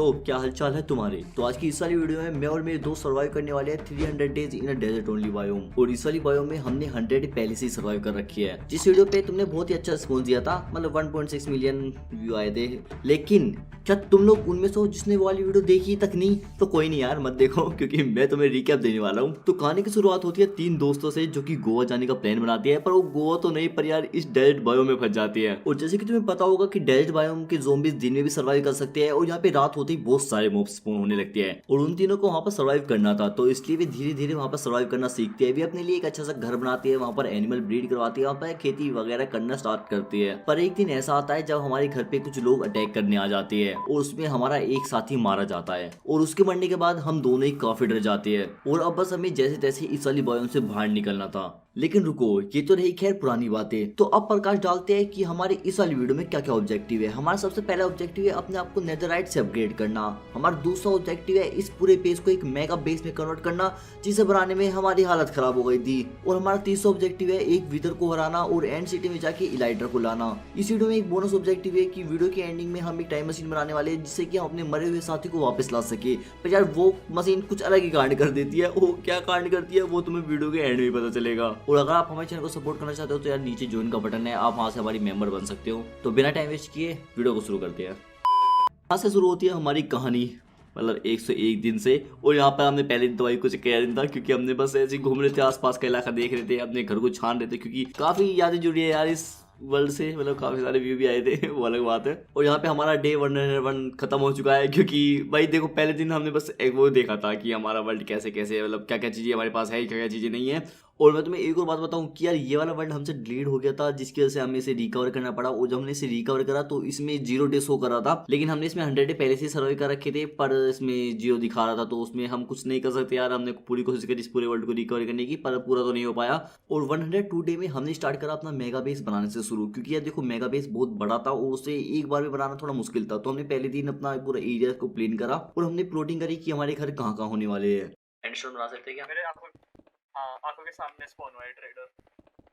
तो क्या हालचाल है तुम्हारे। तो आज की इस वाली वीडियो में मैं और मेरे दोस्त सर्वाइव करने वाले हैं 300 days in a desert only biome. और इस वाली बायोम में हमने 100 पहले से ही सर्वाइव कर रखी है। जिस वीडियो पे तुमने बहुत ही अच्छा रिस्पॉन्स दिया था, मतलब 1.6 मिलियन व्यू आए थे। लेकिन क्या तुम लोग उनमें से हो जिसने वो वाली वीडियो देखी तक नहीं? तो कोई नहीं यार, मत देखो क्योंकि मैं तुम्हें रिकैप देने वाला हूँ। तो कहानी की शुरुआत होती है 3 दोस्तों से जो कि गोवा जाने का प्लान बनाती है, पर वो गोवा तो नहीं पर यार इस डेजर्ट बायोम में फंस जाती है। और जैसे कि तुम्हें पता होगा कि डेजर्ट बायोम के ज़ॉम्बीज़ दिन में भी सर्वाइव कर सकते हैं और यहाँ पे रात होते ही बहुत सारे मॉब्स स्पॉन होने लगते हैं। और उन तीनों को वहाँ पर सर्वाइव करना था, तो इसलिए भी धीरे धीरे वहाँ पर सर्वाइव करना सीखते हैं। भी अपने लिए एक अच्छा सा घर बनाती है, वहाँ पर एनिमल ब्रीड करवाती है, वहाँ पर खेती वगैरह करना स्टार्ट करती है। पर एक दिन ऐसा आता है जब हमारे घर पे कुछ लोग अटैक करने आ जाते हैं और उसमें हमारा एक साथी मारा जाता है। और उसके मरने के बाद हम दोनों ही काफी डर जाते हैं और अब बस हमें जैसे तैसे इस वाली बायोम से बाहर निकलना था। लेकिन रुको, ये तो रही खैर पुरानी बातें। तो अब प्रकाश डालते हैं कि हमारे इस वाली वीडियो में क्या क्या ऑब्जेक्टिव है। हमारा सबसे पहला ऑब्जेक्टिव है अपने आप को नेदरराइट से अपग्रेड करना। हमारा दूसरा ऑब्जेक्टिव है इस पूरे पेज को एक मेगा बेस में कन्वर्ट करना, जिसे बनाने में हमारी हालत खराब हो गई थी। और हमारा तीसरा ऑब्जेक्टिव है एक विदर को हराना और एंड सिटी में जाके इलाइटर को लाना। इस वीडियो में एक बोनस ऑब्जेक्टिव है कि वीडियो के एंडिंग में हम एक टाइम मशीन बनाने वाले हैं जिससे कि हम अपने मरे हुए साथी को वापस ला सके। पर यार वो मशीन कुछ अलग ही कांड कर देती है। वो क्या कांड करती है वो तुम्हें वीडियो के एंड में पता चलेगा। और अगर आप हमारे चैनल को सपोर्ट करना चाहते हो तो यार नीचे ज्वाइन का बटन है, आप वहां से हमारी मेंबर बन सकते हो। तो बिना टाइम वेस्ट किए वीडियो को शुरू करते हैं। यहाँ से शुरू होती है हमारी कहानी, मतलब 101 दिन से। और यहाँ पर हमने पहले दिन दवाई कुछ किया नहीं था क्योंकि हमने बस ऐसे ही घूम रहे थे, आसपास का इलाका देख रहे थे, अपने घर को छान रहे थे क्योंकि काफी यादें जुड़ी है यार इस वर्ल्ड से, मतलब काफी सारे व्यू भी आए थे वो अलग बात है। और यहाँ पे हमारा डे 101 खत्म हो चुका है क्योंकि भाई देखो पहले दिन हमने बस एक वो देखा था कि हमारा वर्ल्ड कैसे कैसे है, मतलब क्या क्या चीजें हमारे पास है, क्या क्या चीजें नहीं है। और मैं तुम्हें एक और बात बताऊं कि यार ये वाला वर्ल्ड हमसे डिलीट हो गया था जिसकी वजह से हमें इसे रिकवर करना पड़ा। और जब हमने इसे रिकवर करा तो इसमें 0 डे शो कर रहा था, लेकिन हमने इसमें 100 डे पहले से सर्वे कर रखे थे, पर इसमें 0 दिखा रहा था। तो उसमें हम कुछ नहीं कर सकते यार, हमने पूरी कोशिश करी इस पूरे वर्ल्ड को रिकवर करने की पर पूरा तो नहीं हो पाया। और 102 डे में हमने स्टार्ट करा अपना मेगा बेस बनाने से शुरू, क्योंकि यार देखो मेगा बेस बहुत बड़ा था और उसे एक बार में बनाना थोड़ा मुश्किल था। तो हमने पहले दिन अपना पूरा एरिया को प्लेन करा और हमने प्लॉटिंग करी कि हमारे घर कहाँ कहाँ होने वाले हैं। एंडस्टोन बना सकते हैं क्या? मेरे आंखों, हाँ, आंखों के सामने स्पॉन हुआ है ट्रेडर।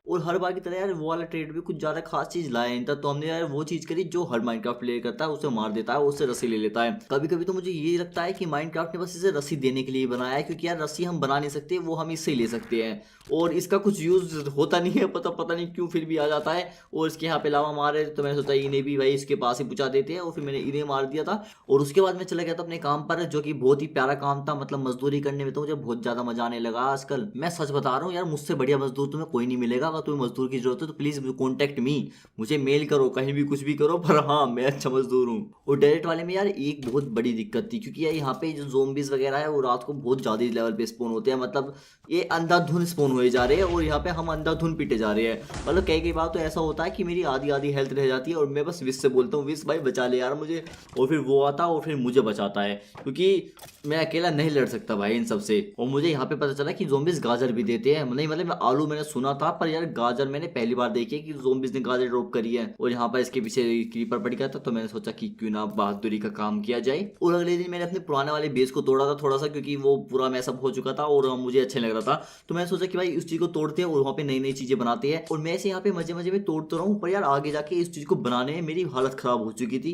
और हर बार की तरह यार वो वाला ट्रेड भी कुछ ज्यादा खास चीज लाया नहीं था। तो हमने यार वो चीज करी जो हर माइनक्राफ्ट प्लेयर करता है, उसे मार देता है, उससे रस्सी ले लेता है। कभी कभी तो मुझे ये लगता है कि माइनक्राफ्ट ने बस इसे रस्सी देने के लिए बनाया है, क्योंकि यार रस्सी हम बना नहीं सकते, वो हम इससे ही ले सकते हैं और इसका कुछ यूज होता नहीं है, पता नहीं क्यों फिर भी आ जाता है। और इसके यहाँ पे लावा मारे तो मैंने सोचा इन्हें भी भाई इसके पास ही पहुंचा देते हैं, और फिर मैंने इन्हें मार दिया था। और उसके बाद मैं चला गया था अपने काम पर, जो कि बहुत ही प्यारा काम था, मतलब मजदूरी करने में तो मुझे बहुत ज्यादा मजा आने लगा आजकल। मैं सच बता रहा हूँ यार, मुझसे बढ़िया मजदूर तुम्हें कोई नहीं मिलेगा। अगर तुम्हें मजदूर की जरूरत है तो प्लीज कॉन्टेक्ट मी, मुझे मेल करो, कहीं भी कुछ भी करो, पर हाँ मैं अच्छा मजदूर हूँ। और डेजर्ट वाले में यार एक बहुत बड़ी दिक्कत थी, क्योंकि यार यहाँ पे जो ज़ोंबीज वगैरह है वो रात को बहुत ज्यादा लेवल पे स्पॉन होते हैं, मतलब ये अंधाधुन स्पॉन हुए जा रहे हैं और यहाँ पे हम अंधाधुन पीटे जा रहे हैं। मतलब कई बार तो ऐसा होता है कि मेरी आधी आधी हेल्थ रह जाती है और मैं बस विश से बोलता हूँ विश भाई बचा ले यार मुझे, और फिर वो आता और फिर मुझे बचाता है, क्योंकि मैं अकेला नहीं लड़ सकता भाई इन सबसे। और मुझे यहाँ पे पता चला कि ज़ोंबीज गाजर भी देते हैं, नहीं मतलब मैं आलू मैंने सुना था, पर यार गाजर मैंने पहली बार देखी है कि ज़ोंबीज ने गाजर ड्रॉप करी है। और यहाँ पर इसके पीछे क्रीपर पड़ गया था, तो मैंने सोचा कि क्यों ना बहादुरी का काम किया जाए। और अगले दिन मैंने अपने पुराने वाले बेस को तोड़ा था थोड़ा सा, क्योंकि वो पूरा मैसअप हो चुका था और मुझे अच्छा लग रहा था। तो मैंने सोचा कि भाई उस चीज को तोड़ते हैं और वहाँ पे नई नई चीजें बनाते हैं। और मैं ऐसे यहाँ पे मजे मजे में तोड़ता रहा हूँ, पर यार आगे जाके इस चीज को बनाने में मेरी हालत खराब हो चुकी थी।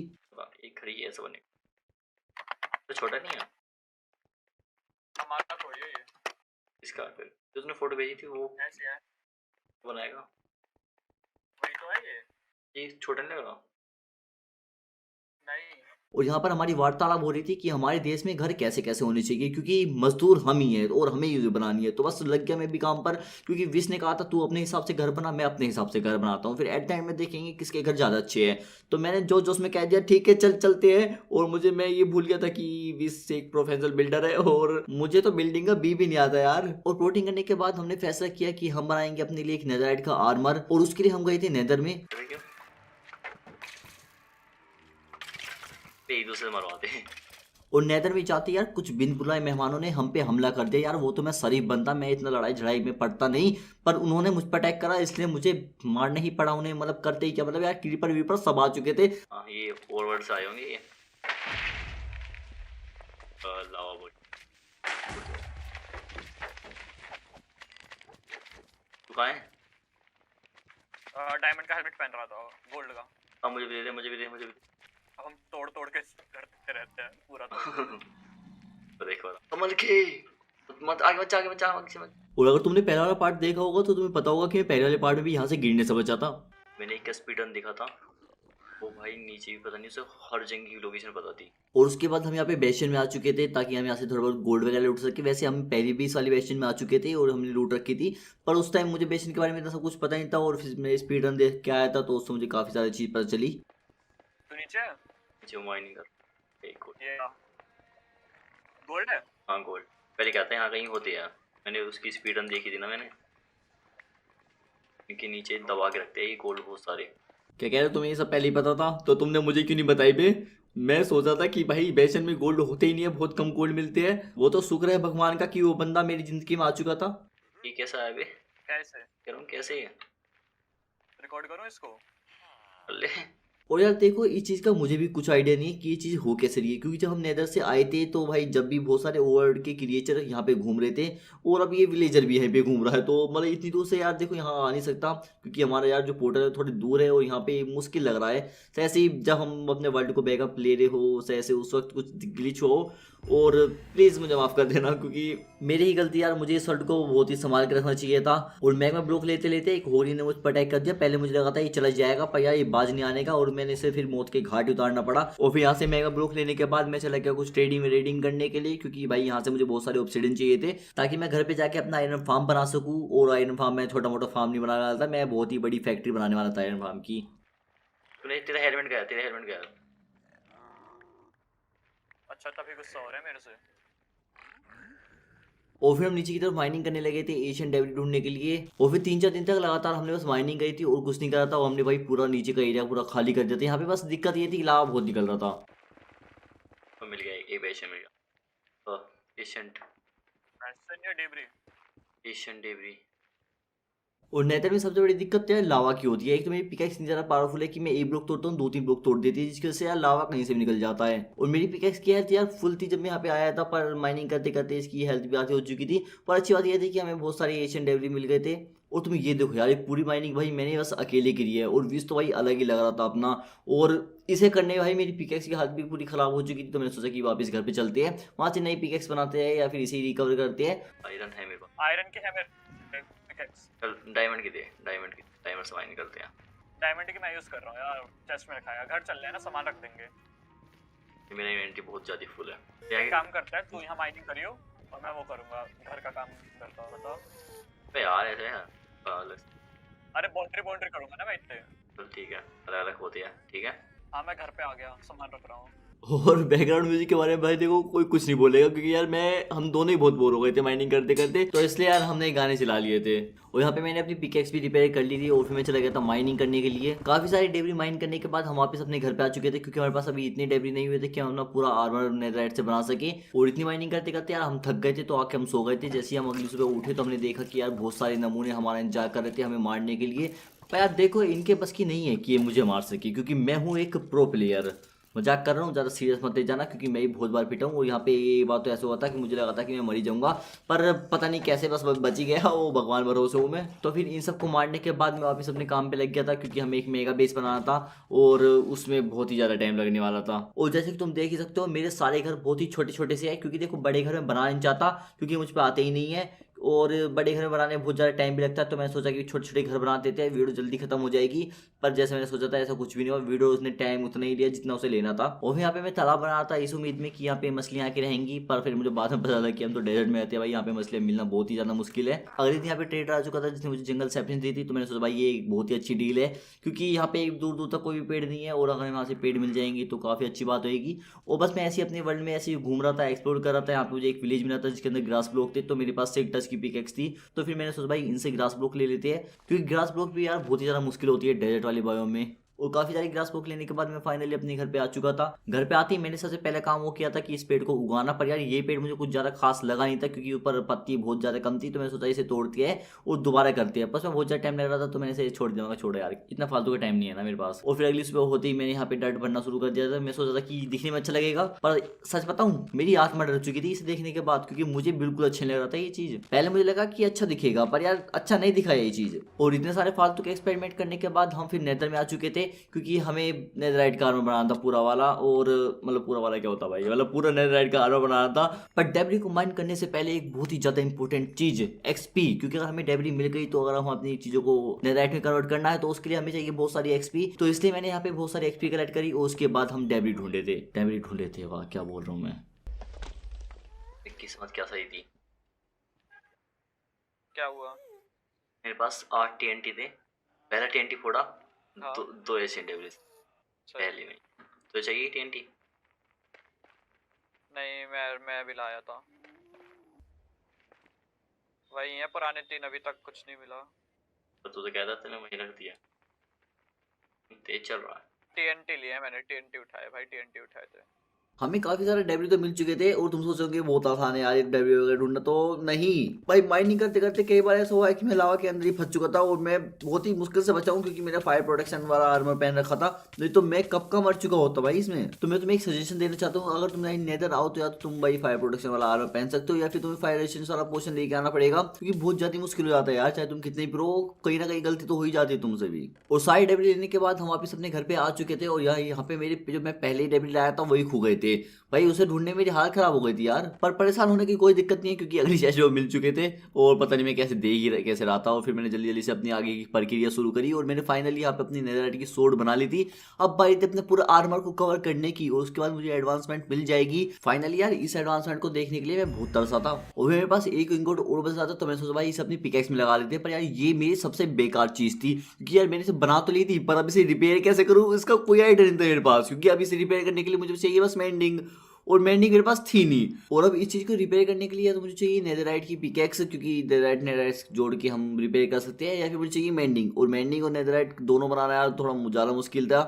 एक खड़ी है ऐसा बने तो छोटा नहीं है हमारा थोड़ी है ये। इसका, फिर जो उसने फोटो भेजी थी वो ऐसे है, बनाएगा। वही तो है ये छोटा नहीं लग रहा। नहीं। और यहाँ पर हमारी वार्तालाप हो रही थी कि हमारे देश में घर कैसे कैसे होने चाहिए, क्योंकि मजदूर हम ही हैं और हमें ही बनानी है। तो बस लग गया मैं भी काम पर, क्योंकि विश ने कहा था तू अपने हिसाब से घर बना, मैं अपने हिसाब से घर बनाता हूँ, फिर एट द एंड में देखेंगे किसके घर ज़्यादा अच्छे हैं। तो मैंने जो जोश में कह दिया ठीक है चल चलते हैं। और मैं ये भूल गया था कि विश एक प्रोफेशनल बिल्डर है और मुझे तो बिल्डिंग का बी भी नहीं आता यार। और प्लॉटिंग करने के बाद हमने फैसला किया कि हम बनाएंगे अपने लिए एक नेदरराइट का आर्मर, और उसके लिए हम गए थे नेदर में। एक दूसरे मरवाते हैं। और नेदर में चाहते यार कुछ बिन बुलाए मेहमानों ने हम पे हमला कर दिया यार। वो तो मैं शरीफ बनता, मैं इतना लड़ाई झड़ाई में पड़ता नहीं, पर उन्होंने मुझ पर अटैक करा, इसलिए मुझे मारना ही पड़ा उन्हें। मतलब करते ही क्या, मतलब यार क्रीपर वीपर सब आ चुके थे। हाँ ये फॉरवर्ड से आए होंगे ये। लावा बोल तू कहाँ है? डायमंड का हेलमेट पहन रहा था, गोल्ड का। हाँ मुझे भी दे दे, मुझे भी दे, मुझे भी दे। अब हम तोड़ तोड़ के करते। देखते रहते हैं पूरा तो। तो देखो समझ के मत आगे बच्चा आगे मत। और अगर तुमने पहला वाला पार्ट देखा होगा तो तुम्हें पता होगा कि मैं पहले वाले पार्ट में भी यहाँ से गिरने से बचा था। मैंने एक स्पीड रन देखा था, वो भाई नीचे भी पता नहीं, उसे हर जगह की लोकेशन पता थी। और उसके बाद हम यहाँ पे बेस्टन में आ चुके थे ताकि हम यहाँ से थोड़ा बहुत गोल्ड वगैरह लूट सके। वैसे हम पहले भी इस वाली बेस्टन में आ चुके थे और हमने लूट रखी थी, पर उस टाइम मुझे बेस्टन के बारे में इतना सब कुछ पता नहीं था। और फिर मैं स्पीड रन देख के आया था तो उससे मुझे काफ़ी सारी चीज़ पता चली। तो नीचे माइनिंग कर एक ये गोल्ड है। हाँ गोल्ड पहले कहते हैं यहाँ कहीं होते हैं, मैंने उसकी स्पीड रन देखी थी ना मैंने, क्योंकि नीचे दबा के रखते हैं ये गोल्ड बहुत सारे। क्या कह रहे हो, तुम्हें ये सब पहले ही पता था तो तुमने मुझे क्यों नहीं बताई बे? मैं सोचा था कि भाई बेसन में गोल्ड होते ही नहीं है, बहुत कम गोल्ड मिलते हैं। वो तो शुक्र है भगवान का कि वो बंदा मेरी जिंदगी में आ चुका था। ये कैसा है बे? कैसे कह रहा हूँ कैसे है? रिकॉर्ड करो इसको। अरे और यार देखो इस चीज़ का मुझे भी कुछ आइडिया नहीं है कि ये चीज़ हो कैसे रही है, क्योंकि जब हम नेदर से आए थे तो भाई जब भी बहुत सारे ओवरवर्ल्ड के क्रिएचर यहाँ पे घूम रहे थे और अब ये विलेजर भी यहीं पे घूम रहा है, तो मतलब इतनी दूर से यार देखो यहाँ आ नहीं सकता, क्योंकि हमारा यार जो पोर्टल है थोड़ी दूर है और यहाँ पे मुश्किल लग रहा है। तो ऐसे ही जब हम अपने वर्ल्ड को बैकअप ले रहे हो ऐसे उस वक्त कुछ ग्लिच हो, और प्लीज़ मुझे माफ़ कर देना क्योंकि मेरी ही गलती यार, मुझे इस वर्ल्ड को बहुत ही संभाल के रखना चाहिए था। और मैग्मा ब्लॉक लेते लेते एक होरी ने मुझ पर अटैक कर दिया। पहले मुझे लगा था ये चला जाएगा पर यार ये बाज नहीं आने का, और मैंने इसे फिर मौत के घाट उतारना पड़ा। और फिर यहाँ से मैग्मा ब्लॉक लेने के बाद मैं चला गया कुछ रेडिंग करने के लिए, क्योंकि भाई यहाँ से मुझे बहुत सारे ऑब्सिडियन चाहिए थे ताकि मैं घर पे जाके अपना आयरन फार्म बना सकूँ। और आयरन फार्म में छोटा मोटा फार्म नहीं बना रहा था, मैं बहुत ही बड़ी फैक्ट्री बनाने वाला था आयरन फार्म की। तेरा हेलमेट गया। अच्छा तभी गुस्सा हो रहा है मेरे से। और फिर हम नीचे की तरफ माइनिंग करने लगे थे एशियन डेब्री ढूंढने के लिए। और फिर 3-4 दिन तक लगातार हमने बस माइनिंग करी थी और कुछ नहीं करा था। और हमने भाई पूरा नीचे का एरिया पूरा खाली कर दिया था। यहाँ पे बस दिक्कत ये थी कि लावा बहुत निकल रहा था। तो मिल गया एक एशियन मिल गया, एशियन डेब्री। और नेदर में सबसे बड़ी दिक्कत तो यार लावा की होती है। एक तो मेरी पिकैक्स इतनी ज़्यादा पावरफुल है कि मैं एक ब्लॉक तोड़ता हूँ 2-3 ब्लॉक तोड़ देती है, जिसकी वजह से यार लावा कहीं से भी निकल जाता है। और मेरी पिकैक्स की हेल्थ यार फुल थी जब मैं यहाँ पे आया था, पर माइनिंग करते करते इसकी हेल्थ भी आधी हो चुकी थी। पर अच्छी बात यह थी कि हमें बहुत सारे एशियन डेब्री मिल गए थे। और तुम ये देखो यार, एक पूरी माइनिंग भाई मैंने बस अकेले करी है और विज तो भाई अलग ही लग रहा था अपना। और इसे करने में भाई मेरी पिकैक्स की हालत भी पूरी ख़राब हो चुकी थी, तो मैंने सोचा कि वापस घर पे चलते हैं, वहाँ से नई पिकैक्स बनाते हैं या फिर इसे रिकवर करते हैं। आयरन है मेरे पास, आयरन की है मेरे चल डायमंड की दे, डायमंड से माइन करते हैं। डायमंड की मैं यूज कर रहा हूँ यार, चेस्ट में रखा है। घर चल रहे हैं ना, सामान रख देंगे। मेरा इन्वेंटरी बहुत ज़्यादा फुल है। एक काम करता है, तू यहाँ माइनिंग करियो और मैं वो करूँगा, घर का काम करता हूँ। बताओ अबे यार ऐसे है। अरे बाउंड्री करूँगा ना मैं इतने। चल ठीक है, अलग अलग होती है, ठीक है। हाँ मैं घर पे आ गया, सामान रख रहा हूँ। और बैकग्राउंड म्यूजिक के बारे में भाई देखो कोई कुछ नहीं बोलेगा, क्योंकि यार हम दोनों ही बहुत बोर हो गए थे माइनिंग करते करते, तो इसलिए यार हमने गाने चला लिए थे। और यहाँ पे मैंने अपनी पिकेक्स भी रिपेयर कर ली थी और फिर मैं चला गया था माइनिंग करने के लिए। काफ़ी सारी डेबरी माइन करने के बाद हम वापस अपने घर पे आ चुके थे, क्योंकि हमारे पास अभी इतनी डेबरी नहीं हुए थे कि हम अपना पूरा आर्मर नेदरराइट से बना सके। और इतनी माइनिंग करते करते यार हम थक गए थे, तो आके हम सो गए थे। जैसे ही हम अगली सुबह उठे तो हमने देखा कि यार बहुत सारे नमूने हमारा इंतजार कर रहे थे हमें मारने के लिए। पर यार देखो इनके बस की नहीं है कि ये मुझे मार सके, क्योंकि मैं हूँ एक प्रो प्लेयर। मजाक कर रहा हूँ, ज़्यादा सीरियस मत ले जाना, क्योंकि मैं भी बहुत बार पिटा हूँ। और यहाँ पे ये बात तो ऐसा हुआ था कि मुझे लगा था कि मैं मर ही जाऊँगा, पर पता नहीं कैसे बस बच ही गया, वो भगवान भरोसे हूँ मैं। तो फिर इन सबको मारने के बाद मैं वापस अपने काम पे लग गया था, क्योंकि हमें एक मेगा बेस बनाना था और उसमें बहुत ही ज़्यादा टाइम लगने वाला था। और जैसे कि तुम देख ही सकते हो मेरे सारे घर बहुत ही छोटे छोटे से हैं, क्योंकि देखो बड़े घर में बना नहीं चाहता, क्योंकि मुझ पर आते ही नहीं है। और बड़े घर बनाने में बहुत ज़्यादा टाइम भी लगता है, तो मैंने सोचा कि छोटे छोटे घर बना देते हैं, वीडियो जल्दी खत्म हो जाएगी। पर जैसे मैंने सोचा था ऐसा कुछ भी नहीं हुआ, वीडियो उसने टाइम उतना ही लिया जितना उसे लेना था। और फिर यहाँ पे मैं तालाब बना रहा था इस उम्मीद में कि यहाँ पे मछलियाँ आके रहेंगी, पर फिर मुझे बाद में पता चला कि हम तो डेजर्ट में रहते हैं भाई, यहाँ पे मछलियाँ मिलना बहुत ही ज़्यादा मुश्किल है। अगले दिन यहाँ पे ट्रेडर आ चुका था जिसने मुझे जंगल सैपलिंग दी थी, तो मैंने सोचा भाई ये एक बहुत ही अच्छी डील है, क्योंकि यहाँ पे दूर दूर तक कोई भी पेड़ नहीं है, और अगर यहाँ से पेड़ मिल जाएंगे तो काफ़ी अच्छी बात होगी। और बस मैं ऐसे ही अपने वर्ल्ड में ऐसे ही घूम रहा था, एक्सप्लोर कर रहा था। यहाँ पे मुझे एक विलेज मिला था जिसके अंदर ग्रास ब्लॉक थे, तो मेरे पास से एक टच की पिकैक्स थी, तो फिर मैंने सोचा भाई इनसे ग्रास ब्लॉक ले लेते हैं, क्योंकि ग्रास ब्लॉक भी यार बहुत ही ज़्यादा मुश्किल होती है डेजर्ट वाले बायोम में। और काफ़ी सारी ग्रास ब्लॉक लेने के बाद मैं फाइनली अपने घर पे आ चुका था। घर पे आते ही मैंने सबसे पहले काम वो किया था कि इस पेड़ को उगाना, पर यार ये पेड़ मुझे कुछ ज़्यादा खास लगा नहीं था, क्योंकि ऊपर पत्ती बहुत ज़्यादा कम थी, तो मैंने सोचा इसे तोड़ती है और दोबारा करते हैं। बस में बहुत ज़्यादा टाइम लग रहा था, तो मैंने इसे छोड़ दिया, छोड़ो यार इतना फालतू का टाइम नहीं है ना मेरे पास। और फिर अगली सुबह होते ही मैंने यहाँ पे डर्ट भरना शुरू कर दिया था। मैं सोचा था कि दिखने में अच्छा लगेगा, पर सच बताऊँ मेरी आँख में डर चुकी थी इसे देखने के बाद, क्योंकि मुझे बिल्कुल अच्छा नहीं लग रहा था ये चीज़। पहले मुझे लगा कि अच्छा दिखेगा, पर यार अच्छा नहीं दिखा ये चीज़। और इतने सारे फालतू के एक्सपेरिमेंट करने के बाद हम फिर नेदर में आ चुके थे, क्योंकि हमें नेदरराइट का आर्मर बनाना था पूरा वाला, और मतलब पूरा वाला क्या होता भाई, मतलब पूरा नेदरराइट का आर्मर बनाना था। पर डेब्री को माइन करने से पहले एक बहुत ही ज्यादा इंपॉर्टेंट चीज एक्सपी, क्योंकि अगर हमें डेब्री मिल गई तो अगर हम अपनी चीजों को नेदरराइट में कन्वर्ट करना है तो उसके लिए हमें चाहिए बहुत सारी एक्सपी। तो इसलिए मैंने यहाँ पे बहुत सारी एक्सपी कलेक्ट करी और उसके बाद हम डेब्री ढूंढे थे। वाह क्या बोल रहा हूँ मैं, किस्मत क्या सही थी। क्या हुआ? मेरे पास 8 TNT थे, पहला TNT फोड़ा, हाँ। दो एशियन डेब्रिज सही। पहले में। तो चाहिए TNT? नहीं, मैं भी लाया था। वही है पुराने 3, अभी तक कुछ नहीं मिला। तो तू तो कहता था ना, वही रख दिया। तेज चल रहा है। TNT लिए मैंने, TNT उठाए भाई, TNT उठाए थे। हमें काफी सारे डेब्री तो मिल चुके थे और तुम सोचोगे बहुत आसान है यार ये डेब्री वगैरह ढूंढना, तो नहीं भाई। माइनिंग करते करते कई बार ऐसा हुआ है कि मैं लावा के अंदर ही फंस चुका था और मैं बहुत ही मुश्किल से बचा हूं क्योंकि मैंने फायर प्रोटेक्शन वाला आर्मर पहन रखा था, नहीं तो मैं कब का मर चुका होता भाई इसमें। तो मैं तुम्हें एक सजेशन देना चाहता हूँ, अगर तुम नेदर आओ तो या तो तुम भाई फायर प्रोटेक्शन वाला आर्मर पहन सकते हो या फिर तुम्हें फायर रेजिस्टेंस वाला पोशन लेके आना पड़ेगा, क्योंकि बहुत ज्यादा मुश्किल हो जाता है यार। चाहे तुम कितने भी प्रो, कहीं ना कहीं गलती तो हो ही जाती है तुमसे भी। और सारी डेब्री लेने के बाद हम वापस अपने घर पे आ चुके थे और यहाँ पे मेरे जो मैं पहले ही डेब्री लाया था वही खो गए थे भाई। उसे ढूंढने में मेरी हालत खराब हो गई थी यार। पर परेशान होने की कोई दिक्कत नहीं है क्योंकि अगली चीज वो मिल चुके थे और पता नहीं मैं कैसे कैसे रहा था। और फिर मैंने जल्दी जल्दी से अपनी आगे की प्रक्रिया शुरू करी और मैंने फाइनली यहाँ पे अपनी नेदरराइट की सोर्ड बना ली थी। अब बारी थी अपने पूरे आर्मर को कवर करने की और उसके बाद मुझे एडवांसमेंट मिल जाएगी फाइनली। यार इस एडवांसमेंट को देखने के लिए मैं बहुत तरसा था और मेरे पास एक इंगोट और बचा था, तो मैंने सोचा भाई इसे अपनी पिकैक्स में लगा लेते हैं। पर यार ये मेरी सबसे बेकार चीज थी क्योंकि यार मैंने इसे बना तो ली थी, पर अब इसे रिपेयर कैसे करूँ इसका कोई आइडिया नहीं था मेरे पास, क्योंकि अब इसे रिपेयर करने के लिए मुझे चाहिए बस मेंडिंग, और मेंडिंग मेरे पास थी नहीं। और अब इस चीज को रिपेयर करने के लिए तो मुझे चाहिए नेदरराइट की पिकैक्स, क्योंकि नेदरराइट जोड़ के हम रिपेयर कर सकते हैं, या फिर मुझे चाहिए मेंडिंग। और मेंडिंग और नेदरराइट दोनों बनाना यार थोड़ा ज़्यादा मुश्किल था,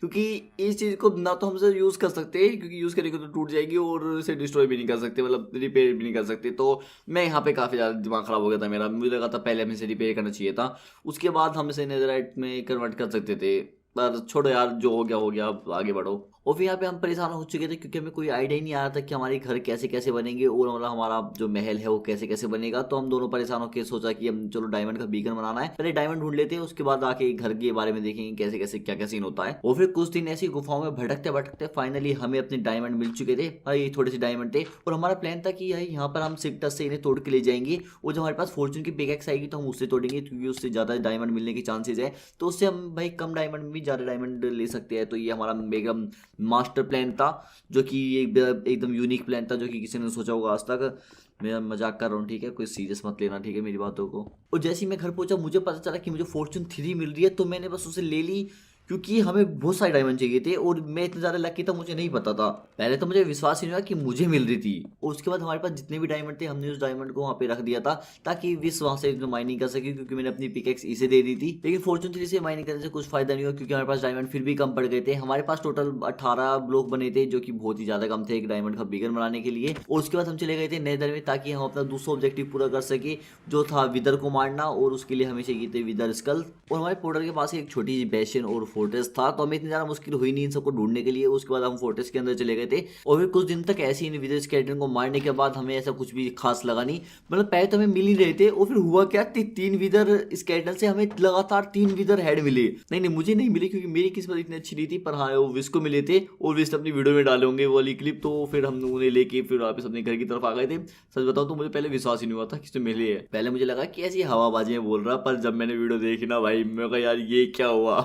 क्योंकि इस चीज़ को ना तो हमसे यूज़ कर सकते हैं क्योंकि यूज़ करेंगे तो टूट जाएगी, और इसे डिस्ट्रॉय भी नहीं कर सकते, मतलब रिपेयर भी नहीं कर सकते। तो मैं यहाँ पे काफ़ी ज़्यादा दिमाग ख़राब हो गया था मेरा। मुझे लगा था पहले हमें इसे रिपेयर करना चाहिए था, उसके बाद हम इसे नेदरराइट में कन्वर्ट कर सकते थे। पर छोड़ो यार, जो हो गया, अब आगे बढ़ो। और फिर यहाँ पे हम परेशान हो चुके थे क्योंकि हमें कोई आइडिया ही नहीं आ रहा था कि हमारे घर कैसे कैसे बनेंगे और मतलब हमारा जो महल है वो कैसे कैसे बनेगा। तो हम दोनों परेशान होकर सोचा कि हम चलो डायमंड का बीकन बनाना है, पहले डायमंड ढूंढ लेते हैं, उसके बाद आके घर के बारे में देखेंगे कैसे कैसे क्या क्या सीन होता है। और फिर कुछ दिन ऐसी गुफाओं में भटकते भटकते फाइनली हमें अपने डायमंड मिल चुके थे भाई, थोड़े से डायमंड थे। और हमारा प्लान था कि यहाँ पर हम सिक्टस से इन्हें तोड़ के ले जाएंगे और जब हमारे पास फॉर्चून की पिकैक्स आएगी तो हम उससे तोड़ेंगे, क्योंकि उससे ज्यादा डायमंड मिलने की चांसेस है। तो उससे हम भाई कम डायमंड में भी ज्यादा डायमंड ले सकते हैं। तो ये हमारा एकदम मास्टर प्लान था, जो कि एकदम यूनिक प्लान था, जो कि किसी ने सोचा होगा आज तक। मैं मजाक कर रहा हूँ, ठीक है, कोई सीरियस मत लेना, ठीक है मेरी बातों को। और जैसे ही मैं घर पहुंचा मुझे पता चला कि मुझे फॉर्चून 3 मिल रही है, तो मैंने बस उसे ले ली क्योंकि हमें बहुत सारे डायमंड चाहिए थे और मैं इतना ज़्यादा लकी था मुझे नहीं पता था। पहले तो मुझे विश्वास ही नहीं हुआ कि मुझे मिल रही थी, और उसके बाद हमारे पास जितने भी डायमंड थे हमने उस डायमंड को वहाँ पे रख दिया था ताकि विश वहाँ से माइनिंग कर सके, क्योंकि मैंने अपनी पिकैक्स इसे दे दी थी। लेकिन फॉर्चून 3 से माइनिंग करने से कुछ फायदा नहीं हुआ क्योंकि हमारे पास डायमंड फिर भी कम पड़ गए थे। हमारे पास टोटल 18 ब्लॉक बने थे जो कि बहुत ही ज़्यादा कम थे एक डायमंड का बीकन बनाने के लिए। और उसके बाद हम चले गए थे नेदर में ताकि हम अपना दूसरा ऑब्जेक्टिव पूरा कर सके, जो था विदर को मारना, और उसके लिए हमें चाहिए थे विदर स्कल। और हमारे पोर्टल के पास एक छोटी सी बेसिन और फोर्ट्रेस था, तो हमें इतनी ज़्यादा मुश्किल हुई नहीं इन सबको ढूंढने के लिए। उसके बाद हम फोर्ट्रेस के अंदर चले गए थे और फिर कुछ दिन तक ऐसे ही विदर स्केलेटन को मारने के बाद हमें ऐसा कुछ भी खास लगा नहीं, मतलब पहले तो हमें मिल ही रहे थे। और फिर हुआ क्या, 3 विदर स्केलेटन से हमें लगातार 3 विदर हेड मिले। नहीं मुझे नहीं मिले क्योंकि मेरी किस्मत इतनी अच्छी नहीं थी, पर हाँ वो विश को मिले थे और विश अपनी वीडियो में डाले होंगे वो वाली क्लिप। तो फिर हम उन्हें लेके फिर वापस अपने घर की तरफ आ गए थे। सच बताऊं तो मुझे पहले विश्वास ही नहीं हुआ था कि मिले है। पहले मुझे लगा कि ऐसी हवाबाजी में बोल रहा, पर जब मैंने वीडियो देखी ना भाई मैं कहा यार ये क्या हुआ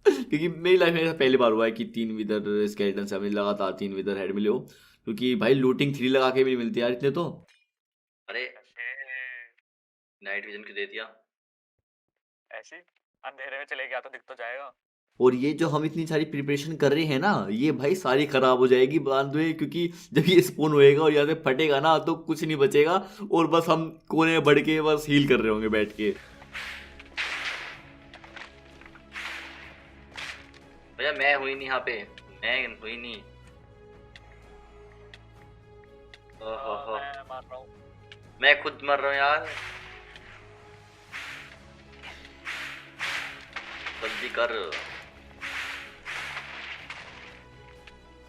क्योंकि मेरी लाइफ में पहली बार हुआ है कि 3 विदर स्केलेटन से हमें लगातार 3 विदर हेड मिले हो, क्योंकि भाई लूटिंग 3 लगा के भी नहीं मिलती यार इतने तो। अरे नाइट विजन क्यों दे दिया? ऐसे अंधेरे में चले गया तो दिख तो जाएगा। और ये जो हम इतनी सारी प्रिपरेशन कर रहे हैं ना, ये भाई सारी खराब हो जाएगी बाद में, क्योंकि जब ये स्पोन होएगा और यहाँ से फटेगा ना तो कुछ नहीं बचेगा और बस हम कोने में बढ़ के बस हील कर रहे होंगे बैठ के। भैया मैं हुई नहीं यहाँ पे, मैं हुई नहीं। मैं मार रहा हूँ। मैं खुद मर रहा हूँ यार, जल्दी कर।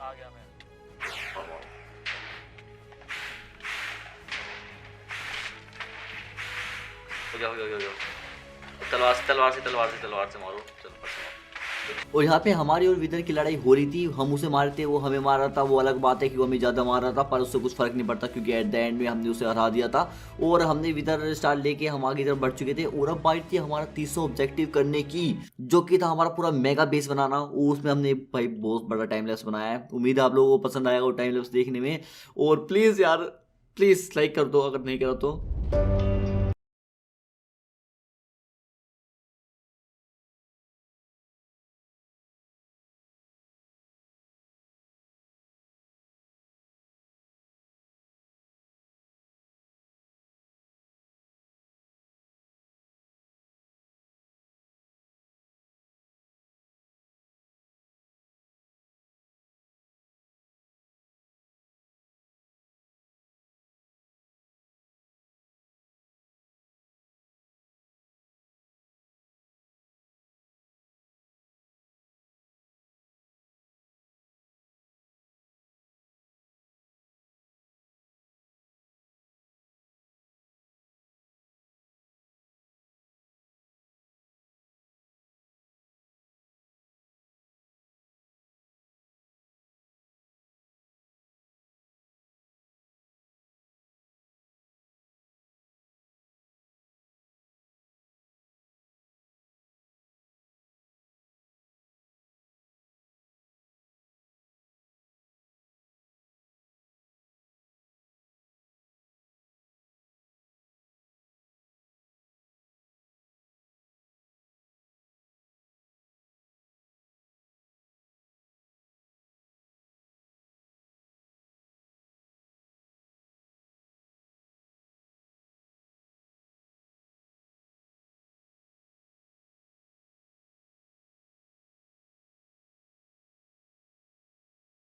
आ गया मैं। हो गया। तलवार से मारो, चलो और यहाँ पे हमारी और विदर की लड़ाई हो रही थी, हम उसे मारे थे, वो हमें मार रहा था। वो अलग बात है कि वो हमें ज़्यादा मार रहा था, पर उससे कुछ फर्क नहीं पड़ता क्योंकि एट द एंड में हमने उसे हरा दिया था। और हमने विदर स्टार लेके हम आगे तरफ बढ़ चुके थे। और अब बाइट थी हमारा 300 ऑब्जेक्टिव करने की, जो कि था हमारा पूरा मेगा बेस बनाना। और उसमें हमने भाई बहुत बड़ा टाइम लैप्स बनाया है। उम्मीद है आप लोगों को पसंद आएगा वो टाइम लैप्स देखने में। और प्लीज़ यार, प्लीज़ लाइक कर दो अगर नहीं करा तो।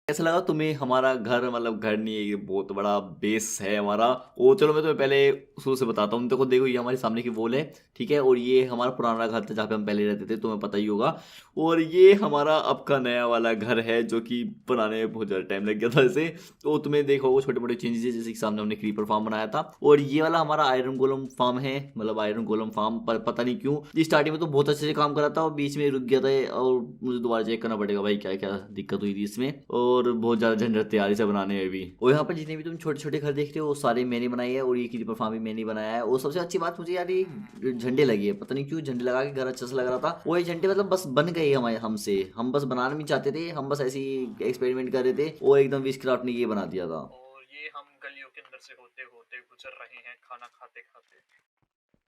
कैसा लगा तुम्हें हमारा घर? मतलब घर नहीं है, ये बहुत बड़ा बेस है हमारा। वो चलो मैं तुम्हें पहले शुरू से बताता हूँ। देखो ये हमारे सामने की वॉल है, ठीक है। और ये हमारा पुराना घर था जहाँ पे हम पहले रहते थे, तुम्हें पता ही होगा। और ये हमारा अब का नया वाला घर है, जो कि बनाने में बहुत ज़्यादा टाइम लग गया था इसे। तो तुम्हें देखो वो छोटे मोटे चेंजेस, जैसे कि सामने हमने क्रीपर फार्म बनाया था। और ये वाला हमारा आयरन गोलम फार्म है, मतलब आयरन गोलम फार्म। पर पता नहीं क्यों स्टार्टिंग में तो बहुत अच्छे से काम कर रहा था और बीच में रुक गया था। और मुझे दोबारा चेक करना पड़ेगा भाई क्या क्या दिक्कत हुई थी इसमें। और बहुत ज़्यादा झंझट तैयारी से बनाने में भी। और यहाँ पर जितने भी तुम छोटे छोटे घर देख रहे हो वो सारे मैंने बनाए हैं। और ये क्रीपर फार्म भी मैंने बनाया है। और सबसे अच्छी बात मुझे यार ये झंडे लगे हैं, पता नहीं क्यों झंडे लगा के घर अच्छा सा लग रहा था। वो ये झंडे मतलब बस बन गए हमारे हमसे, हम बस बनाना नहीं चाहते थे, हम बस ऐसे ही एक्सपेरिमेंट कर रहे थे। वो एकदम विशक्राफ्ट ने ये बना दिया था। और ये हम गलियों के अंदर से होते होते गुजर रहे हैं, खाना खाते खाते।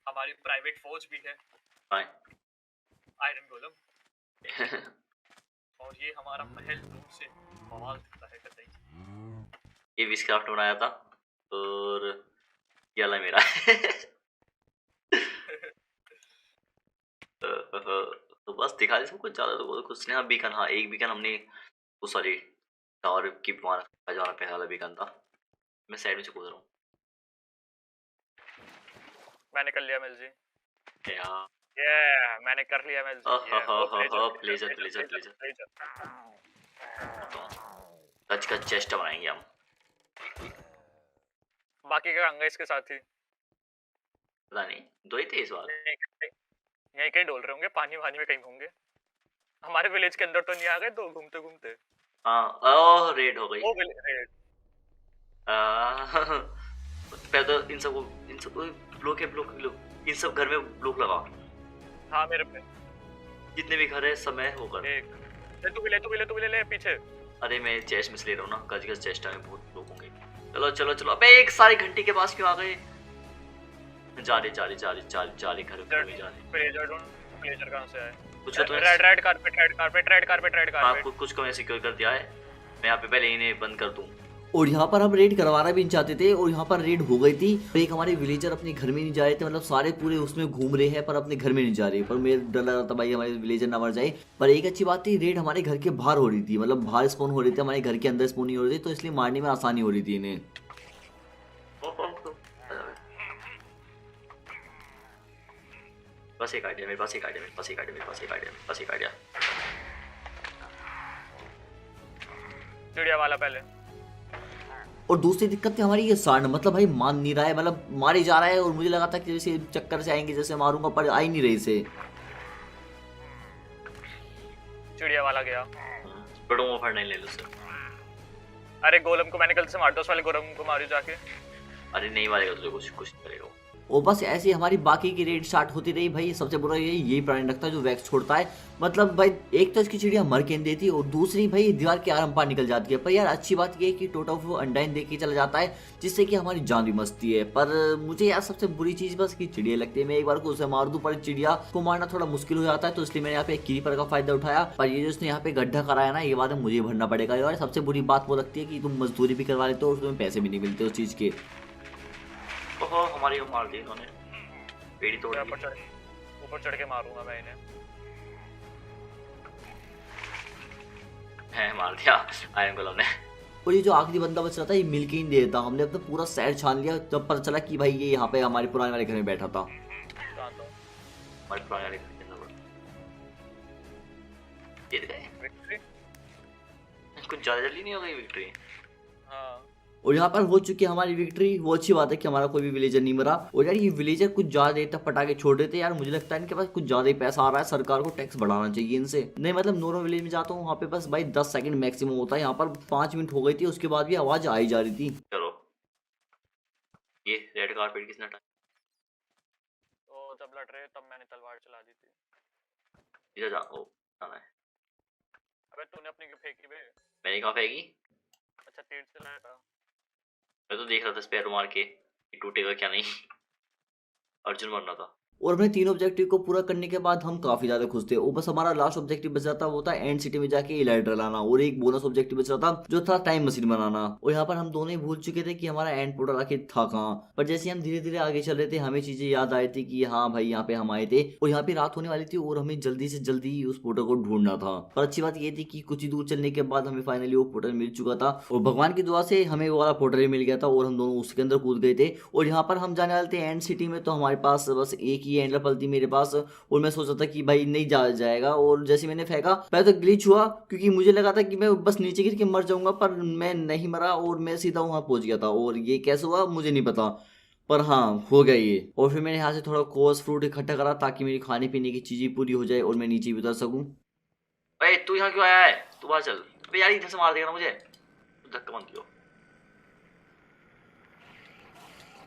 हमारी प्राइवेट फौज भी है, आयरन गोलम। और ये हमारा महल दूर से बवाल दिखता है कतई। ये विशक्राफ्ट बनाया था और ये वाला मेरा तो बस दिखा दे सब कुछ, ज़्यादा तो कुछ नहीं। हाँ बीकन, हाँ एक बीकन हमने, वो सॉरी टावर की जवाना पहला वाला बीकन था। मैं साइड में से कूद रहा हूँ। मैंने कर लिया मिल जी, यार ये मैंने कर लिया मिल ji. Pleasure pleasure pleasure. Touch का चेस्ट बनाएंगे हम। बाकी का अंगा इसके साथ ही, पता नहीं दो ही थे इस बार। यहीं कहीं डोल रहे होंगे, पानी वानी में कहीं होंगे। हमारे विलेज के अंदर तो नहीं आ गए तो घूमते घूमते। हाँ ओह रेड हो गई। ओ रेड। पहले तो इन सबको ब्लॉक है, इन सब घर में ब्लॉक लगाओ। हाँ मेरे पे जितने भी घर है सब में वो कर। एक तू भी ले पीछे। अरे मैं चेस्ट में से ले रहा हूँ ना, गज चेस्ट में बहुत लोग होंगे। चलो चलो चलो, अबे एक सारी घंटी के पास क्यों आ गए? जा रहे घर में जा रहे। प्लेजर कहाँ से आए? कुछ तो रेड कारपेट। हाँ कुछ को मैं सिक्योर कर दिया है। मैं यहाँ पे पहले इन्हें बंद कर दूँ। और यहाँ पर हम रेड करवाना भी नहीं चाहते थे, और यहाँ पर रेड हो गई थी। तो एक हमारे विलेजर अपने घर में नहीं जा रहे थे, मतलब सारे पूरे उसमें घूम रहे हैं पर अपने घर में नहीं जा रहे। पर मुझे डर लग रहा था भाई हमारे विलेजर ना मर जाए। पर एक अच्छी बात थी, रेड हमारे घर के बाहर हो रही थी, मतलब बाहर स्पॉन हो रहे थे, हमारे घर के अंदर स्पॉन नहीं हो रहे थे। तो इसलिए मारने में आसानी हो रही थी इन्हें। बस एक आइडिया मेरे पास, चिड़िया वाला पहले। और दूसरी दिक्कत थी हमारी ये सांड, मतलब भाई मान नहीं रहा है, मतलब मारे जा रहा है। और मुझे लगा था कि जैसे चक्कर से आएंगे, जैसे मारूंगा, पर आ ही नहीं रही से। चिड़िया वाला गया। बट वो ऑफर नहीं ले लो सर। अरे गोलम को मैंने कल से मार दिया, उस वाले गोलम को मारो जाके। अरे नहीं मारेगा तुझे, कुछ कुछ नहीं करेगा। और बस ऐसी हमारी बाकी की रेड स्टार्ट होती रही भाई। सबसे बुरा यही प्राणी लगता है जो वैक्स छोड़ता है। मतलब भाई एक तो इसकी चिड़िया मर के नहीं देती और दूसरी भाई दीवार के आराम पार निकल जाती है। पर यार अच्छी बात ये है कि टोटोफ वो अंडाइन देख के चला जाता है जिससे कि हमारी जान भी मचती है। पर मुझे यार सबसे बुरी चीज बस की चिड़िया लगती है। मैं एक बार को उसे मार दूं पर चिड़िया को मारना थोड़ा मुश्किल हो जाता है, तो इसलिए मैंने यहाँ पे एक कीपर का फायदा उठाया। पर ये जो उसने यहाँ पे गड्ढा कराया ना, ये बात मुझे भरना पड़ेगा। और सबसे बुरी बात वो लगती है कि तुम मजदूरी भी करवा लेते हो और तुम्हें पैसे भी नहीं मिलते उस चीज के। ओहो हमारी मार दी इन्होंने, पेड़ी तोड़ दी। ऊपर चढ़ के मारूंगा मैं इन्हें। है मार दिया आयरन गोलम ने। और ये जो आखिरी बंदा बच रहा था ये मिल के ही नहीं देता। हमने अपना पूरा शहर छान लिया जब पता चला कि भाई ये यहाँ पे हमारे पुराने वाले घर में बैठा था। हमारे पुराने वाले घर के अंदर जीत गए। विक्ट्री कुछ ज्यादा जल्दी नहीं हो गई विक्ट्री। हाँ। और यहाँ पर हो चुकी है हमारी विक्ट्री। वो अच्छी बात है कि हमारा कोई भी विलेजर नहीं मरा। और यार ये विलेजर कुछ ज्यादा देर तक पटाखे छोड़ देते यार। मुझे लगता है इनके पास कुछ ज्यादा ही पैसा आ रहा है, सरकार को टैक्स बढ़ाना चाहिए इनसे। नहीं मतलब नॉर्मल विलेज में जाता हूँ वहाँ पे बस भाई 10 सेकंड मैक्सिमम होता है, यहाँ पर 5 मिनट हो गई थी उसके बाद भी आवाज आई जा रही थी। चलो ये रेड कारपेट किसने हटाया? तो जब लड़ रहे तब मैंने तलवार चला दी थी। इधर जाओ जाना है। अबे तूने अपनी क्यों फेंकी बे? मैंने कहाँ फेंकी? अच्छा तीर चलाया था। मैं तो देख रहा था स्पैरो मार के टूटेगा क्या नहीं। अर्जुन मरना था। और अपने तीन ऑब्जेक्टिव को पूरा करने के बाद हम काफी ज्यादा खुश थे। और बस हमारा लास्ट ऑब्जेक्टिव बच रहा था, वो था एंड सिटी में जाके इलाइटर लाना। और एक बोनस ऑब्जेक्टिव बच रहा था जो था टाइम मशीन बनाना। और यहाँ पर हम दोनों ही भूल चुके थे कि हमारा एंड पोर्टल आखिर था कहाँ। पर जैसे हम धीरे धीरे आगे चल रहे थे हमें चीजें याद आई थी कि हाँ भाई यहाँ पे हम आए थे और यहाँ पे रात होने वाली थी और हमें जल्दी से जल्दी उस पोर्टल को ढूंढना था। पर अच्छी बात ये थी कि कुछ ही दूर चलने के बाद हमें फाइनली वो पोर्टल मिल चुका था और भगवान की दुआ से हमें वो वाला पोर्टल मिल गया था और हम दोनों उसके अंदर कूद गए थे। और यहाँ पर हम जाने वाले थे एंड सिटी में, तो हमारे पास बस एक ही एंड रफल थी मेरे पास। और मैं सोचा था कि भाई नहीं जाएगा। और जैसे मैंने फेंका पहले तो ग्लिच हुआ क्योंकि मुझे लगा था कि मैं बस नीचे गिर के मर जाऊंगा, पर मैं नहीं मरा और मैं सीधा वहां पहुंच गया था। और ये कैसे हुआ मुझे नहीं पता, पर हाँ हो गया ये। और फिर मैंने यहाँ से थोड़ा कोस फ्रूट इकट्ठा करा ताकि मेरी खाने पीने की चीजें पूरी हो जाए और मैं नीचे भी उतर सकूं। अरे तू यहाँ क्यों आया है? तू बाहर चल। अबे यार इधर से मार देगा ना मुझे, धक्का मत दियो।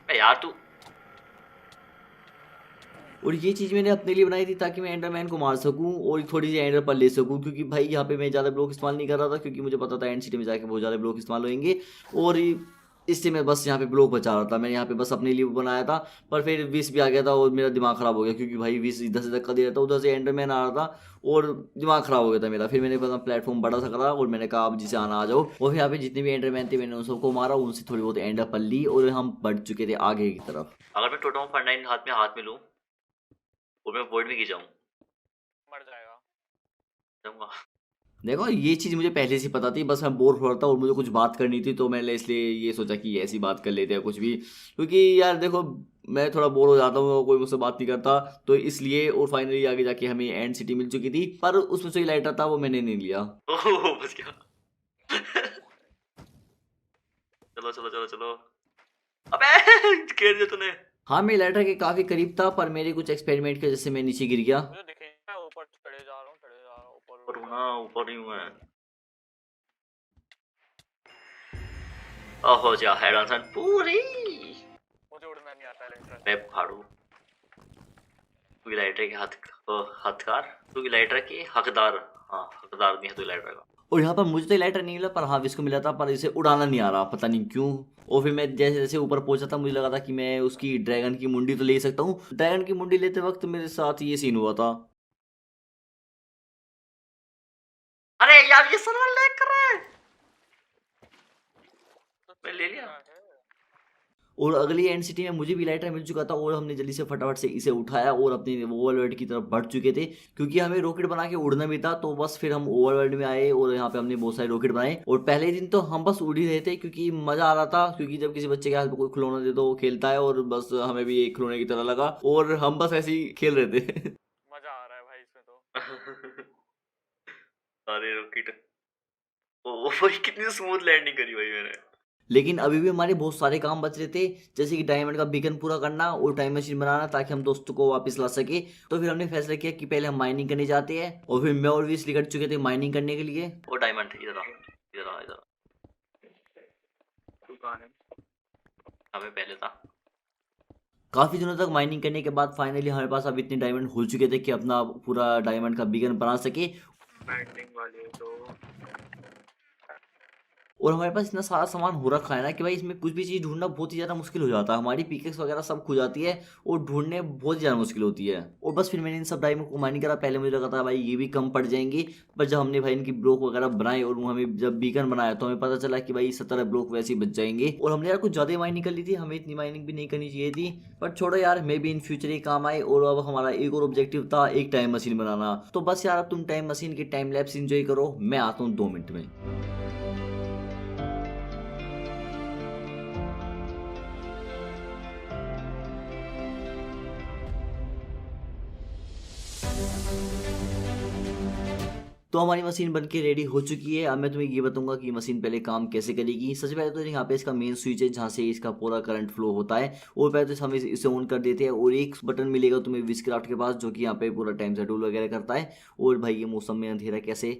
यार तू। और ये चीज़ मैंने अपने लिए बनाई थी ताकि मैं एंडरमैन को मार सकूं और थोड़ी सी एंडर पर ले सकूं, क्योंकि भाई यहाँ पे मैं ज़्यादा ब्लॉक इस्तेमाल नहीं कर रहा था क्योंकि मुझे पता था एंड सिटी में जाके बहुत ज़्यादा ब्लॉक इस्तेमाल होंगे। और इससे मैं बस यहाँ पे ब्लॉक बचा रहा था। मैंने यहाँ पे बस अपने लिए बनाया था, पर फिर विश भी आ गया था और मेरा दिमाग ख़राब हो गया क्योंकि भाई विश इधर से धक्का दे रहा था, उधर से एंडरमैन आ रहा था और दिमाग ख़राब हो गया था मेरा। फिर मैंने अपना प्लेटफॉर्म बड़ा सा करा और मैंने कहा आप जिसे आना आ जाओ। और फिर यहाँ पे जितने भी एंडरमैन थे मैंने उन सबको मारा, उनसे थोड़ी बहुत एंडर पल ली और हम बढ़ चुके थे आगे की तरफ। अगर मैं टोटल फंडाइन हाथ में लूँ और मैं बोर्ड में गिर जाऊं मर जाएगा। देखो ये चीज मुझे पहले से पता थी, बस मैं बोर हो रहा था और मुझे कुछ बात करनी थी तो मैंने इसलिए ये सोचा कि ऐसी बात कर लेते हैं कुछ भी, क्योंकि यार देखो मैं थोड़ा बोर हो जाता हूँ, कोई मुझसे बात नहीं करता तो इसलिए। और फाइनली आगे जाके हमें एंड सिटी मिल चुकी थी, पर उसमें से लाइटर था वो मैंने नहीं लिया। ओह बस क्या। चलो चलो चलो चलो। अबे घेर दिया तूने। हाँ मैं लाइटर के काफी करीब था पर मेरे कुछ एक्सपेरिमेंट के वजह से मैं नीचे गिर गया। मुझे दिखे मैं ऊपर चढ़े जा रहा हूँ ऊपर हूँ ऊपर ही हूँ मैं। ओहो जा हैरान पूरी। मुझे उड़ना नहीं आता लाइटर। मैं फाड़ू। तू लाइटर के हथकार, तू लाइटर के हकदार। हाँ हकदार नहीं है तू लाइटर का। और यहाँ पर मुझे तो लाइटर नहीं मिला पर हाँ इसको मिला था, पर इसे उड़ाना नहीं आ रहा पता नहीं क्यों। और फिर मैं जैसे जैसे ऊपर पहुंचा था मुझे लगा था कि मैं उसकी ड्रैगन की मुंडी तो ले सकता हूँ। ड्रैगन की मुंडी लेते वक्त मेरे साथ ये सीन हुआ था। अरे यार ये सर्वर लैग कर रहा है। मैं ले लिया। और अगली एंड सिटी में मुझे भी लाइटर मिल चुका था और हमने जल्दी से फटाफट से इसे उठाया और अपने ओवरवर्ल्ड की तरफ बढ़ चुके थे क्योंकि हमें रॉकेट बना के उड़ना भी था। तो बस फिर हम ओवरवर्ल्ड में आए और यहाँ पे हमने बहुत सारे रॉकेट बनाए। और पहले दिन तो हम बस उड़ ही रहे थे क्योंकि मजा आ रहा था, क्योंकि जब किसी बच्चे के हाथ में कोई खिलौना दे तो वो खेलता है और बस हमें भी एक खिलौने की तरह लगा और हम बस ऐसे ही खेल रहे थे। मजा आ रहा है भाई इसमें तो। अरे रॉकेट ओ भाई कितनी स्मूथ लैंडिंग करी भाई मैंने। लेकिन अभी भी हमारे बहुत सारे काम बच रहे थे, जैसे कि डायमंड का बीकन पूरा करना और टाइम मशीन बनाना ताकि हम दोस्तों को वापस ला सके। तो फिर हमने फैसला किया कि पहले हम माइनिंग करने जाते हैं, और फिर मैं और भी इसलिए कर चुके थे माइनिंग करने के लिए। और डायमंड इधर आ, इधर आ, इधर तू कहाँ है? हमें पहले था। काफी दिनों तक माइनिंग करने के बाद फाइनली हमारे पास अब इतने डायमंड हो चुके थे कि अपना पूरा डायमंड का बीकन बना सके। माइनिंग वाले तो और हमारे पास इतना सारा सामान हो रखा है ना कि भाई इसमें कुछ भी चीज़ ढूंढना बहुत ही ज़्यादा मुश्किल हो जाता है। हमारी पिकेक्स वगैरह सब खो जाती है और ढूंढने बहुत ही ज़्यादा मुश्किल होती है। और बस फिर मैंने इन सब डायमंड को माइनिंग करा। पहले मुझे लगा था भाई ये भी कम पड़ जाएंगे, पर जब हमने भाई इनकी ब्लॉक वगैरह बनाए और हमें जब बीकन बनाया तो हमें पता चला कि भाई 17 ब्लॉक वैसे ही बच जाएंगे। और हमने यार कुछ ज़्यादा माइनिंग कर ली थी, हमें इतनी माइनिंग भी नहीं करनी चाहिए थी, पर छोड़ो यार, मे भी इन फ्यूचर ये काम आए। और अब हमारा एक और ऑब्जेक्टिव था एक टाइम मशीन बनाना। तो बस यार अब तुम टाइम मशीन के टाइम लैप्स एंजॉय करो, मैं आता हूँ 2 मिनट में। तो हमारी मशीन बनके रेडी हो चुकी है। अब मैं तुम्हें ये बताऊंगा कि मशीन पहले काम कैसे करेगी। सबसे पहले तो यहाँ पे इसका मेन स्विच है जहाँ से इसका पूरा करंट फ्लो होता है, और पहले तो हम इसे ऑन कर देते हैं। और एक बटन मिलेगा तुम्हें विस्क्राफ्ट के पास जो कि यहाँ पे पूरा टाइम शेड्यूल वगैरह करता है। और भाई ये मौसम में अंधेरा कैसे,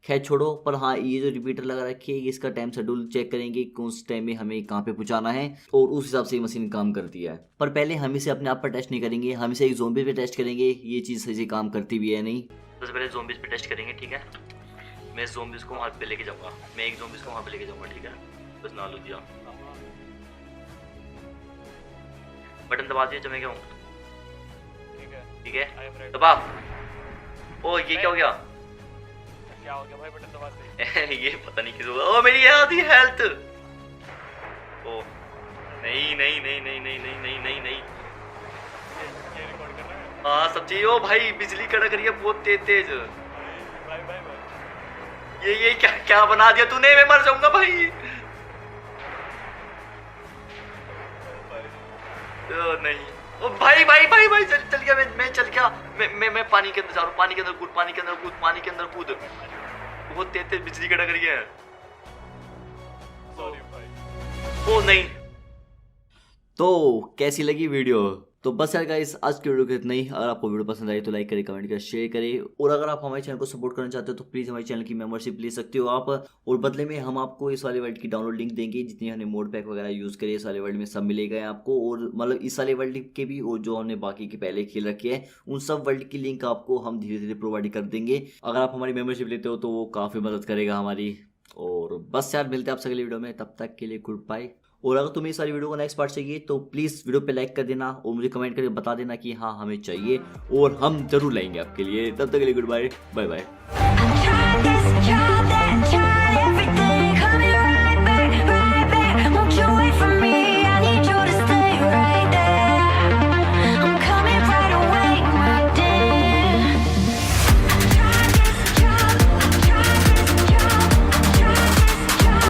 खैर छोड़ो। पर हाँ, ये जो रिपीटर लगा रखी है इसका टाइम शेड्यूल चेक करेंगे कौन से टाइम में हमें कहाँ पे पहुँचाना है, और उस हिसाब से ये मशीन काम करती है। पर पहले हम इसे अपने आप पर टेस्ट नहीं करेंगे, हम इसे एक ज़ोंबी पे टेस्ट करेंगे ये चीज़ सही से काम करती भी है नहीं। सबसे पहले ज़ोंबीज पे टेस्ट करेंगे, ठीक है। मैं ज़ोंबीज को वहाँ पे लेके जाऊँगा, मैं एक ज़ोंबीज को वहाँ पे लेके जाऊँगा, ठीक है। बस ना लो दिया, बटन दबा दिया जब मैं गया हूँ, ठीक है दबा। ओ ये क्या हो गया? क्या हो गया भाई बटन दबा से? ये पता नहीं किस होगा। ओ मेरी आधी हेल्थ। ओ नहीं नहीं नहीं नहीं नहीं नहीं नहीं नहीं नहीं, ये रिकॉर्ड कर रहा है? हाँ सच्ची। ओ भाई बिजली कड़क रही है बहुत तेज तेज। भाई भाई ये क्या क्या बना दिया तूने, मैं मर जाऊंगा भाई। ओ नहीं, ओ भाई भाई भाई भाई चल गया, मैं चल गया। मैं पानी के अंदर जा रहा हूँ, पानी के अंदर कूद, पानी के अंदर कूद, पानी के अंदर कूद। बहुत तेज तेज बिजली कड़क रही है। सॉरी भाई। ओ नहीं। तो कैसी लगी वीडियो? तो बस यार गाइस आज की वीडियो को इतना ही। अगर आपको वीडियो पसंद आई तो लाइक करें, कमेंट करें, शेयर करें। और अगर आप हमारे चैनल को सपोर्ट करना चाहते हो तो प्लीज़ हमारे चैनल की मेंबरशिप ले सकते हो आप। और बदले में हम आपको इस वाले वर्ल्ड की डाउनलोड लिंक देंगे, जितनी हमने मोड पैक वगैरह यूज़ करे इस वाले वर्ल्ड में सब मिलेगा आपको। और मतलब इस वाले वर्ल्ड के भी, और जो हमने बाकी के पहले खेल रखे हैं उन सब वर्ल्ड की लिंक आपको हम धीरे धीरे प्रोवाइड कर देंगे अगर आप हमारी मेंबरशिप लेते हो, तो वो काफ़ी मदद करेगा हमारी। और बस यार मिलते हैं आपसे अगली वीडियो में, तब तक के लिए गुड बाय। और अगर तुम्हें इस सारी वीडियो का नेक्स्ट पार्ट चाहिए तो प्लीज़ वीडियो पे लाइक कर देना और मुझे कमेंट करके बता देना कि हाँ हमें चाहिए, और हम जरूर लाएंगे आपके लिए। तब तक के लिए गुड बाय, बाय बाय।